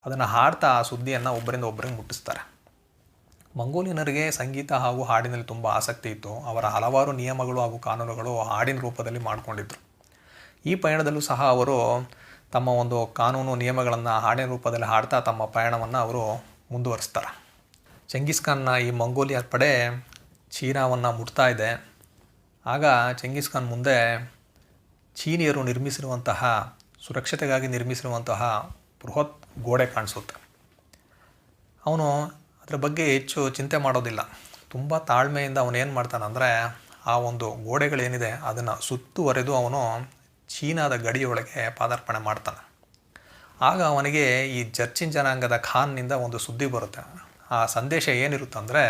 ಅದನ್ನು ಹಾಡ್ತಾ ಆ ಸುದ್ದಿಯನ್ನು ಒಬ್ಬರಿಂದ ಒಬ್ಬರಿಗೆ ಮುಟ್ಟಿಸ್ತಾರೆ. ಮಂಗೋಲಿಯನರಿಗೆ ಸಂಗೀತ ಹಾಗೂ ಹಾಡಿನಲ್ಲಿ ತುಂಬ ಆಸಕ್ತಿ ಇತ್ತು. ಅವರ ಹಲವಾರು ನಿಯಮಗಳು ಹಾಗೂ ಕಾನೂನುಗಳು ಹಾಡಿನ ರೂಪದಲ್ಲಿ ಮಾಡಿಕೊಂಡಿದ್ದರು. ಈ ಪಯಣದಲ್ಲೂ ಸಹ ಅವರು ತಮ್ಮ ಒಂದು ಕಾನೂನು ನಿಯಮಗಳನ್ನು ಹಾಡಿನ ರೂಪದಲ್ಲಿ ಹಾಡ್ತಾ ತಮ್ಮ ಪಯಣವನ್ನು ಅವರು ಮುಂದುವರಿಸ್ತಾರೆ. ಚೆಂಗಿಸ್ ಖಾನ್ನ ಈ ಮಂಗೋಲಿಯ ಪಡೆ ಚೀನಾವನ್ನು ಮುಟ್ತಾ ಇದೆ. ಆಗ ಚೆಂಗಿಸ್ ಖಾನ್ ಮುಂದೆ ಚೀನಿಯರು ನಿರ್ಮಿಸಿರುವಂತಹ ಸುರಕ್ಷತೆಗಾಗಿ ನಿರ್ಮಿಸಿರುವಂತಹ ಬೃಹತ್ ಗೋಡೆ ಕಾಣಿಸುತ್ತೆ. ಅವನು ಅದರ ಬಗ್ಗೆ ಹೆಚ್ಚು ಚಿಂತೆ ಮಾಡೋದಿಲ್ಲ. ತುಂಬ ತಾಳ್ಮೆಯಿಂದ ಅವನೇನು ಮಾಡ್ತಾನಂದರೆ ಆ ಒಂದು ಗೋಡೆಗಳೇನಿದೆ ಅದನ್ನು ಸುತ್ತುವರೆದು ಅವನು ಚೀನಾದ ಗಡಿಯೊಳಗೆ ಪಾದಾರ್ಪಣೆ ಮಾಡ್ತಾನೆ. ಆಗ ಅವನಿಗೆ ಈ ಜರ್ಚಿನ್ ಜನಾಂಗದ ಖಾನ್ನಿಂದ ಒಂದು ಸುದ್ದಿ ಬರುತ್ತೆ. ಆ ಸಂದೇಶ ಏನಿರುತ್ತಂದರೆ,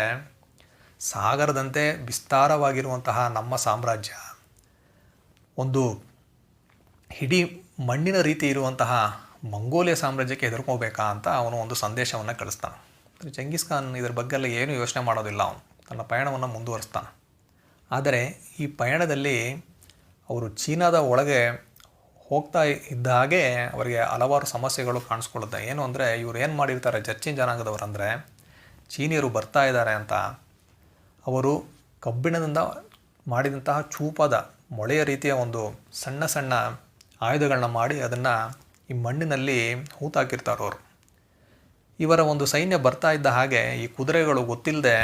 ಸಾಗರದಂತೆ ವಿಸ್ತಾರವಾಗಿರುವಂತಹ ನಮ್ಮ ಸಾಮ್ರಾಜ್ಯ ಒಂದು ಇಡೀ ಮಣ್ಣಿನ ರೀತಿ ಇರುವಂತಹ ಮಂಗೋಲಿಯ ಸಾಮ್ರಾಜ್ಯಕ್ಕೆ ಎದುರ್ಕೋಬೇಕಾ ಅಂತ ಅವನು ಒಂದು ಸಂದೇಶವನ್ನು ಕಳಿಸ್ತಾನೆ. ಚೆಂಗಿಸ್ ಖಾನ್ ಇದರ ಬಗ್ಗೆ ಎಲ್ಲ ಏನೂ ಯೋಚನೆ ಮಾಡೋದಿಲ್ಲ. ಅವನು ತನ್ನ ಪಯಣವನ್ನು ಮುಂದುವರಿಸ್ತಾನೆ. ಆದರೆ ಈ ಪಯಣದಲ್ಲಿ ಅವರು ಚೀನಾದ ಒಳಗೆ ಹೋಗ್ತಾ ಇದ್ದ ಹಾಗೆ ಅವರಿಗೆ ಹಲವಾರು ಸಮಸ್ಯೆಗಳು ಕಾಣಿಸ್ಕೊಳ್ಳುತ್ತೆ. ಏನು ಅಂದರೆ, ಇವರು ಏನು ಮಾಡಿರ್ತಾರೆ, ಜರ್ಚಿನ್ ಜನಾಂಗದವರು ಅಂದರೆ, ಚೀನಿಯರು ಬರ್ತಾ ಇದ್ದಾರೆ ಅಂತ ಅವರು ಕಬ್ಬಿಣದಿಂದ ಮಾಡಿದಂತಹ ಚೂಪಾದ ಮೊಳೆಯ ರೀತಿಯ ಒಂದು ಸಣ್ಣ ಸಣ್ಣ ಆಯುಧಗಳನ್ನ ಮಾಡಿ ಅದನ್ನು ಈ ಮಣ್ಣಿನಲ್ಲಿ ಹೂತಾಕಿರ್ತಾರೆ ಅವರು. ಇವರ ಒಂದು ಸೈನ್ಯ ಬರ್ತಾ ಇದ್ದ ಹಾಗೆ ಈ ಕುದುರೆಗಳು ಗೊತ್ತಿಲ್ಲದೆ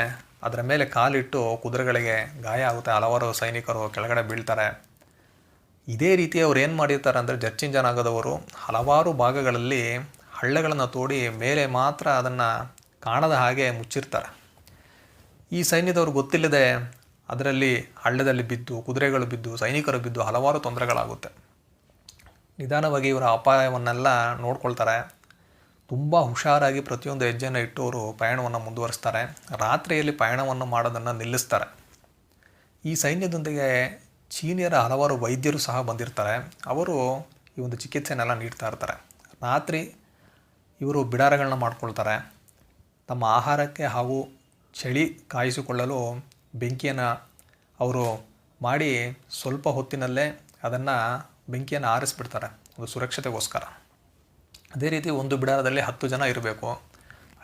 ಅದರ ಮೇಲೆ ಕಾಲಿಟ್ಟು ಕುದುರೆಗಳಿಗೆ ಗಾಯ ಆಗುತ್ತೆ. ಹಲವಾರು ಸೈನಿಕರು ಕೆಳಗಡೆ ಬೀಳ್ತಾರೆ. ಇದೇ ರೀತಿ ಅವ್ರು ಏನು ಮಾಡಿರ್ತಾರೆ ಅಂದರೆ, ಜರ್ಚಿನ್ ಜನಾಂಗದವರು ಹಲವಾರು ಭಾಗಗಳಲ್ಲಿ ಹಳ್ಳಗಳನ್ನು ತೋಡಿ ಮೇಲೆ ಮಾತ್ರ ಅದನ್ನು ಕಾಣದ ಹಾಗೆ ಮುಚ್ಚಿರ್ತಾರೆ. ಈ ಸೈನ್ಯದವರು ಗೊತ್ತಿಲ್ಲದೆ ಅದರಲ್ಲಿ ಹಳ್ಳದಲ್ಲಿ ಬಿದ್ದು ಕುದುರೆಗಳು ಬಿದ್ದು ಸೈನಿಕರು ಬಿದ್ದು ಹಲವಾರು ತೊಂದರೆಗಳಾಗುತ್ತೆ. ನಿಧಾನವಾಗಿ ಇವರ ಅಪಾಯವನ್ನೆಲ್ಲ ನೋಡ್ಕೊಳ್ತಾರೆ. ತುಂಬ ಹುಷಾರಾಗಿ ಪ್ರತಿಯೊಂದು ಹೆಜ್ಜೆಯನ್ನು ಇಟ್ಟು ಅವರು ಪಯಣವನ್ನು ಮುಂದುವರಿಸ್ತಾರೆ. ರಾತ್ರಿಯಲ್ಲಿ ಪಯಣವನ್ನು ಮಾಡೋದನ್ನು ನಿಲ್ಲಿಸ್ತಾರೆ. ಈ ಸೈನ್ಯದೊಂದಿಗೆ ಚೀನಿಯರ ಹಲವಾರು ವೈದ್ಯರು ಸಹ ಬಂದಿರ್ತಾರೆ. ಅವರು ಈ ಒಂದು ಚಿಕಿತ್ಸೆನೆಲ್ಲ ನೀಡ್ತಾ ಇರ್ತಾರೆ. ರಾತ್ರಿ ಇವರು ಬಿಡಾರಗಳನ್ನ ಮಾಡ್ಕೊಳ್ತಾರೆ. ತಮ್ಮ ಆಹಾರಕ್ಕೆ ಹಾಗೂ ಚಳಿ ಕಾಯಿಸಿಕೊಳ್ಳಲು ಬೆಂಕಿಯನ್ನು ಅವರು ಮಾಡಿ ಸ್ವಲ್ಪ ಹೊತ್ತಿನಲ್ಲೇ ಅದನ್ನು ಬೆಂಕಿಯನ್ನು ಆರಿಸ್ಬಿಡ್ತಾರೆ, ಒಂದು ಸುರಕ್ಷತೆಗೋಸ್ಕರ. ಅದೇ ರೀತಿ ಒಂದು ಬಿಡಾರದಲ್ಲಿ 10 ಜನ ಇರಬೇಕು.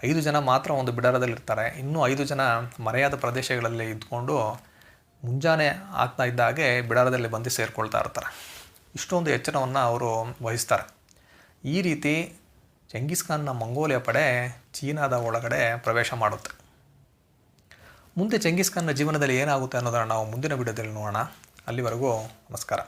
5 ಜನ ಮಾತ್ರ ಒಂದು ಬಿಡಾರದಲ್ಲಿರ್ತಾರೆ. ಇನ್ನೂ 5 ಜನ ಮರೆಯಾದ ಪ್ರದೇಶಗಳಲ್ಲಿ ಇದ್ಕೊಂಡು ಮುಂಜಾನೆ ಆಗ್ತಾ ಇದ್ದ ಹಾಗೆ ಬಿಡಾರದಲ್ಲಿ ಬಂದು ಸೇರಿಕೊಳ್ತಾ ಇರ್ತಾರೆ. ಇಷ್ಟೊಂದು ಎಚ್ಚರವನ್ನು ಅವರು ವಹಿಸ್ತಾರೆ. ಈ ರೀತಿ ಚೆಂಗಿಸ್ ಖಾನ್ನ ಮಂಗೋಲಿಯ ಪಡೆ ಚೀನಾದ ಒಳಗಡೆ ಪ್ರವೇಶ ಮಾಡುತ್ತೆ. ಮುಂದೆ ಚೆಂಗಿಸ್ ಖಾನ್ನ ಜೀವನದಲ್ಲಿ ಏನಾಗುತ್ತೆ ಅನ್ನೋದನ್ನು ನಾವು ಮುಂದಿನ ವಿಡಿಯೋದಲ್ಲಿ ನೋಡೋಣ. ಅಲ್ಲಿವರೆಗೂ ನಮಸ್ಕಾರ.